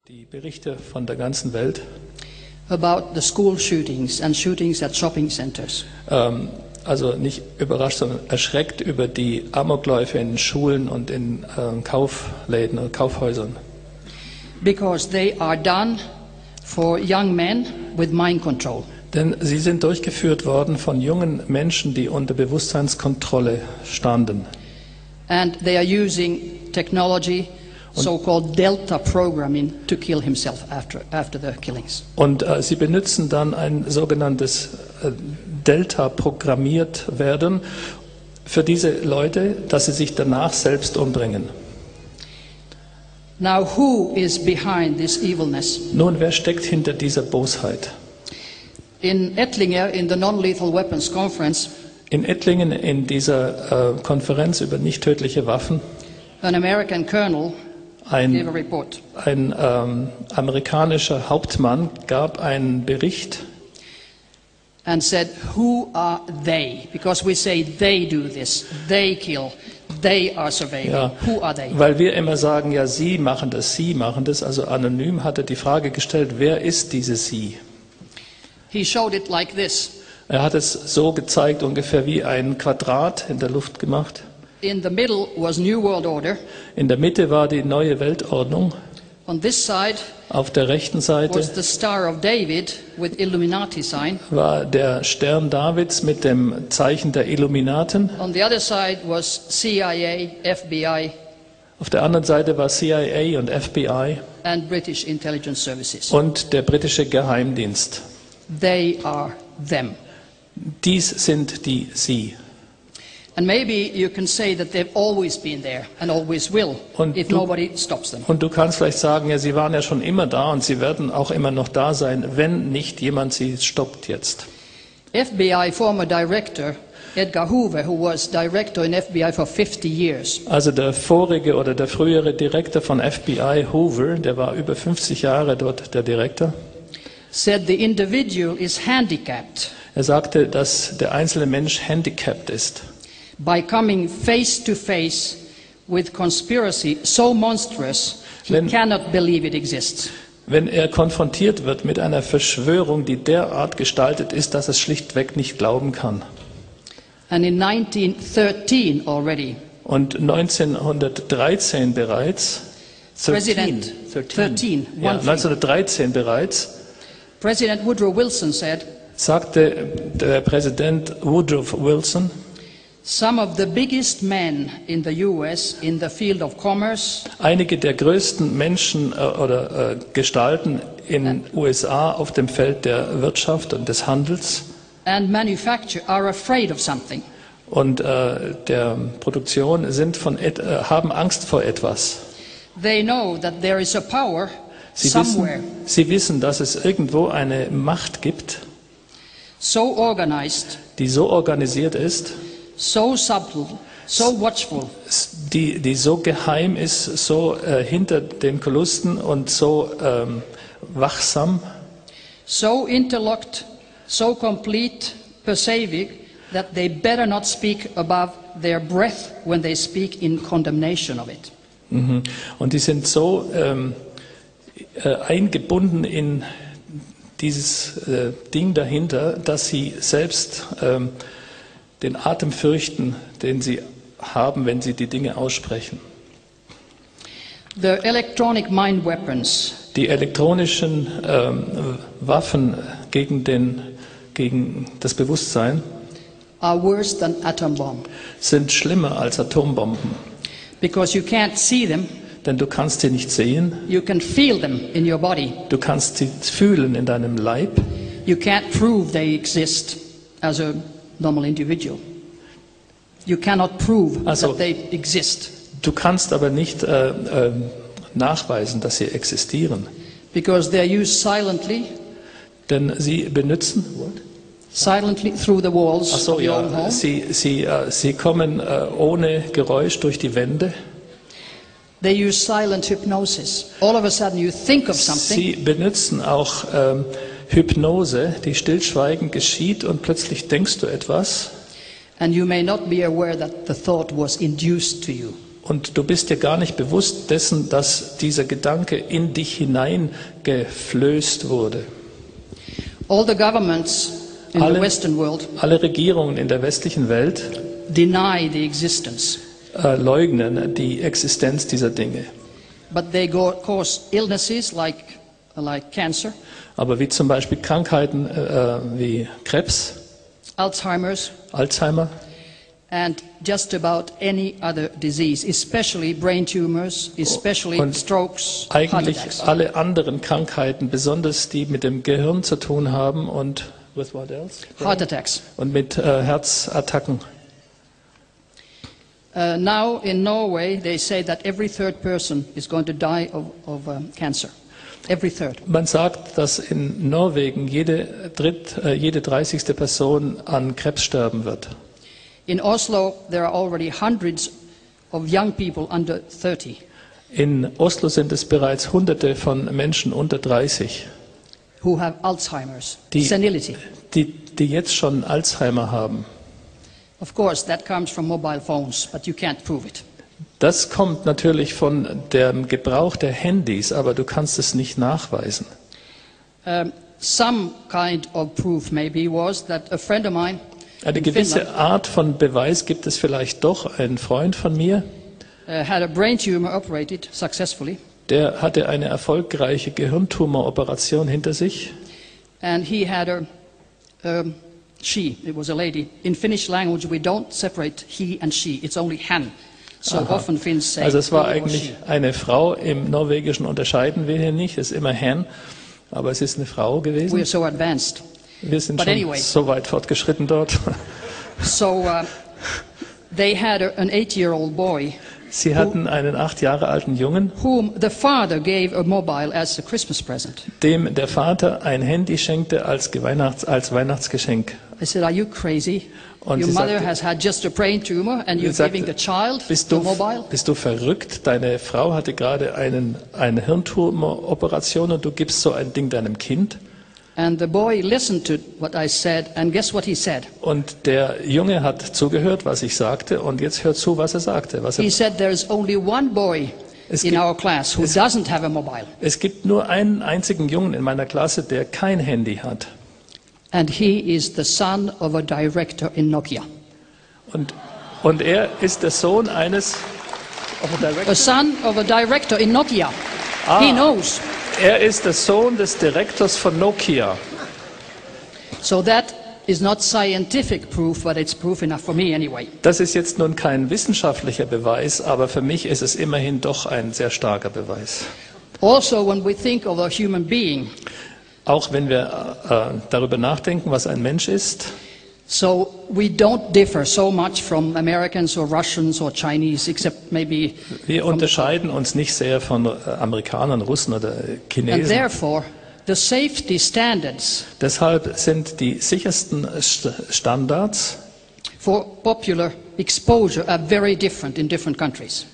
Die Berichte von der ganzen Welt about the school shootings and shootings at shopping centers. Also nicht überrascht, sondern erschreckt über die Amokläufe in Schulen und in Kaufläden und Kaufhäusern. Because they are done for young men with mind control. Denn sie sind durchgeführt worden von jungen Menschen, die unter Bewusstseinskontrolle standen. And they are using technology, so-called Delta programming, to kill himself after the killings. Und sie benutzen dann ein sogenanntes Delta programmiert werden für diese Leute, dass sie sich danach selbst umbringen. Now, who is behind this evilness? Nun, wer steckt hinter dieser Bosheit? In Ettlinger, in the Non-Lethal Weapons Conference, in Ettlingen, in dieser Konferenz über nicht tödliche Waffen, an American colonel gave a report. Ein amerikanischer Hauptmann gab einen Bericht and said, who are they? Because we say they do this, they kill, they are surveilling. Ja, who are they? weil wir immer sagen, ja, sie machen das. Also anonym hat er die Frage gestellt, wer ist diese sie? He showed it like this. Er hat es so gezeigt, ungefähr wie ein Quadrat in der Luft gemacht. In the middle was New World Order. In der Mitte war die neue Weltordnung. On this side auf der rechten Seite was the Star of David with Illuminati sign. War der Stern Davids mit dem Zeichen der Illuminaten. On the other side was CIA, FBI. Auf der anderen Seite war CIA und FBI. And British Intelligence Services. Und der britische Geheimdienst. They are them. Dies sind die sie. And maybe you can say that they've always been there and always will, if nobody stops them. Und du kannst vielleicht sagen, ja, sie waren ja schon immer da und sie werden auch immer noch da sein, wenn nicht jemand sie stoppt jetzt. FBI former director Edgar Hoover, who was director in FBI for 50 years. Also der vorige oder der frühere Direktor von FBI, Hoover, der war über 50 Jahre dort der Direktor. Said the individual is handicapped. Er sagte, dass der einzelne Mensch handicapped ist. By coming face to face with conspiracy so monstrous, he cannot believe it exists. Wenn er konfrontiert wird mit einer Verschwörung, die derart gestaltet ist, dass es schlichtweg nicht glauben kann. And in 1913 already. Und 1913 bereits. 1913 bereits. President Woodrow Wilson said. Sagte der Präsident Woodrow Wilson. Some of the biggest men in the US in the field of commerce. Einige der größten Menschen oder Gestalten in den USA auf dem Feld der Wirtschaft und des Handels. And manufacture are afraid of something. Und der Produktion haben Angst vor etwas. They know that there is a power somewhere. Sie wissen, dass es irgendwo eine Macht gibt, so organized, die so organisiert ist, so subtle, so watchful, die so geheim ist, so hinter den Kulissen und so wachsam, so interlocked, so complete, pervasive, that they better not speak above their breath when they speak in condemnation of it. Und die sind so eingebunden in dieses Ding dahinter, dass sie selbst den Atem fürchten, den sie haben, wenn sie die Dinge aussprechen. The electronic mind weapons. Die elektronischen Waffen gegen das Bewusstsein are worse than atom bomb. Sind schlimmer als Atombomben. Because you can't see them. Denn du kannst sie nicht sehen. You can feel them in your body. Du kannst sie fühlen in deinem Leib. You can't prove they exist as a normal individual. You cannot prove that they exist. Du kannst aber nicht nachweisen, dass sie existieren. Because they are used silently. Denn sie benutzen silently through the walls of your own home. Sie kommen ohne Geräusch durch die Wände. They use silent hypnosis. All of a sudden you think of something. Sie benutzen auch Hypnose, die stillschweigend geschieht und plötzlich denkst du etwas. And you may not be aware that the thought was induced to you. Und du bist dir gar nicht bewusst dessen, dass dieser Gedanke in dich hineingeflößt wurde. All the governments in the Western world Alle Regierungen in der westlichen Welt deny the existence. Leugnen die Existenz dieser Dinge. But they cause illnesses like cancer, Aber wie zum Beispiel Krankheiten wie Krebs, Alzheimer's, Alzheimer and just about any other disease, especially brain tumors, especially und strokes, heart eigentlich attacks. alle anderen Krankheiten, besonders die mit dem Gehirn zu tun haben und with what else? Heart attacks. Und mit Herzattacken. Now in Norway, they say that every third person is going to die of cancer. Every third. Man sagt, dass in Norwegen jede 30. Person an Krebs sterben wird. In Oslo, there are already hundreds of young people under 30 In Oslo sind es bereits Hunderte von Menschen unter 30, who have Alzheimer's, Die- senility. die jetzt schon Alzheimer haben. Of course, that comes from mobile phones, but you can't prove it. Das kommt natürlich von dem Gebrauch der Handys, aber du kannst es nicht nachweisen. Some kind of proof maybe was that a friend of mine Eine in gewisse Finnland Art von Beweis gibt es vielleicht doch. Ein Freund von mir, had a brain tumor operated successfully, der hatte eine erfolgreiche Gehirntumoroperation hinter sich. and he had it was a lady. In Finnish language, we don't separate he and she. It's only han. So often Finns say Also es war he or eigentlich she. eine Frau. Im Norwegischen unterscheiden wir hier nicht. Es ist immer Herrn, aber es ist eine Frau We are gewesen. so advanced. Wir sind But schon anyway. so weit fortgeschritten dort. So they had an 8-year-old boy Sie hatten einen 8 Jahre alten Jungen, whom the father gave a mobile as a Christmas present. dem der Vater ein Handy schenkte als Weihnachtsgeschenk. I said, are you crazy? Und Your sie mother sagte- has had just a brain tumor and you're Sie sagte, giving the child Bist the du, mobile? bist du verrückt? Deine Frau hatte gerade eine Hirntumoroperation und du gibst so ein Ding deinem Kind? And the boy listened to what I said, and guess what he said? Und der Junge hat zugehört, was ich sagte, und jetzt hört zu, was er sagte. He said, there's only one boy Es in gibt- our class who doesn't have a mobile, Es gibt nur einen einzigen Jungen in meiner Klasse, der kein Handy hat. and he is the son of a director in Nokia. Und er ist der Sohn eines... A son of a director in Nokia. He knows. Er ist der Sohn des Direktors von Nokia. So that is not scientific proof, but it's proof enough for me anyway. Das ist jetzt nun kein wissenschaftlicher Beweis, aber für mich ist es immerhin doch ein sehr starker Beweis. Also, when we think of a human being, Auch wenn wir darüber nachdenken, was ein Mensch ist, so we don't differ so much from Americans or Russians or Chinese, except maybe wir unterscheiden uns nicht sehr von Amerikanern, Russen oder and Chinesen. therefore the safety standards Deshalb sind die sichersten Standards, for popular exposure are very different in different countries.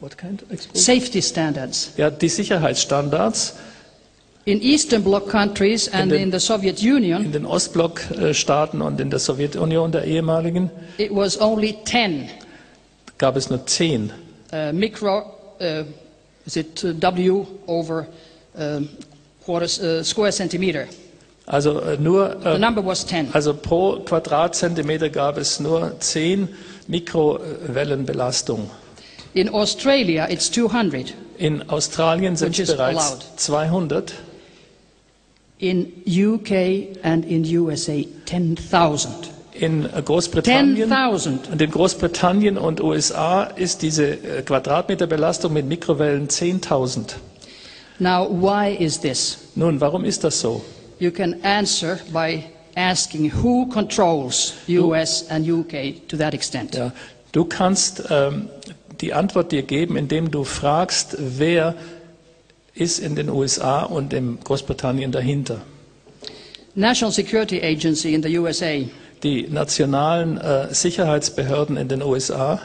what kind of exposure? Safety standards. Ja, die Sicherheitsstandards In Eastern Bloc countries and den- in the Soviet Union, in den Ostblock-Staaten und in der Sowjetunion, der ehemaligen, it was only 10 gab es nur 10 W over square centimeter. Also The number was 10. also pro Quadratzentimeter gab es nur 10 Mikrowellenbelastung. In Australia, it's 200. In Australien sind Which es is bereits allowed. 200. In UK and in USA, 10,000. In Großbritannien 10,000. und in Großbritannien und USA ist diese Quadratmeterbelastung mit Mikrowellen 10.000. Now, why is this? Nun, warum ist das so? You can answer by asking who controls US and UK to that extent. Ja, du kannst die Antwort dir geben, indem du fragst, wer ist in den USA und in Großbritannien dahinter. National Security Agency in the USA, Die nationalen Sicherheitsbehörden in den USA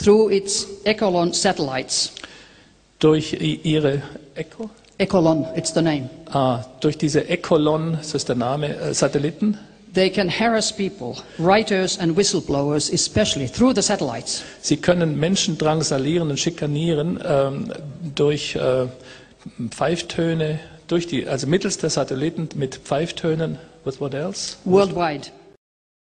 through its Echelon satellites, durch ihre Echelon, it's the name, durch diese Echolon, das ist der Name, Satelliten, They can harass people, writers and whistleblowers especially, through the satellites. Sie können Menschen drangsalieren und schikanieren durch Pfeiftöne, also mittels der Satelliten mit Pfeiftönen. What else? Worldwide.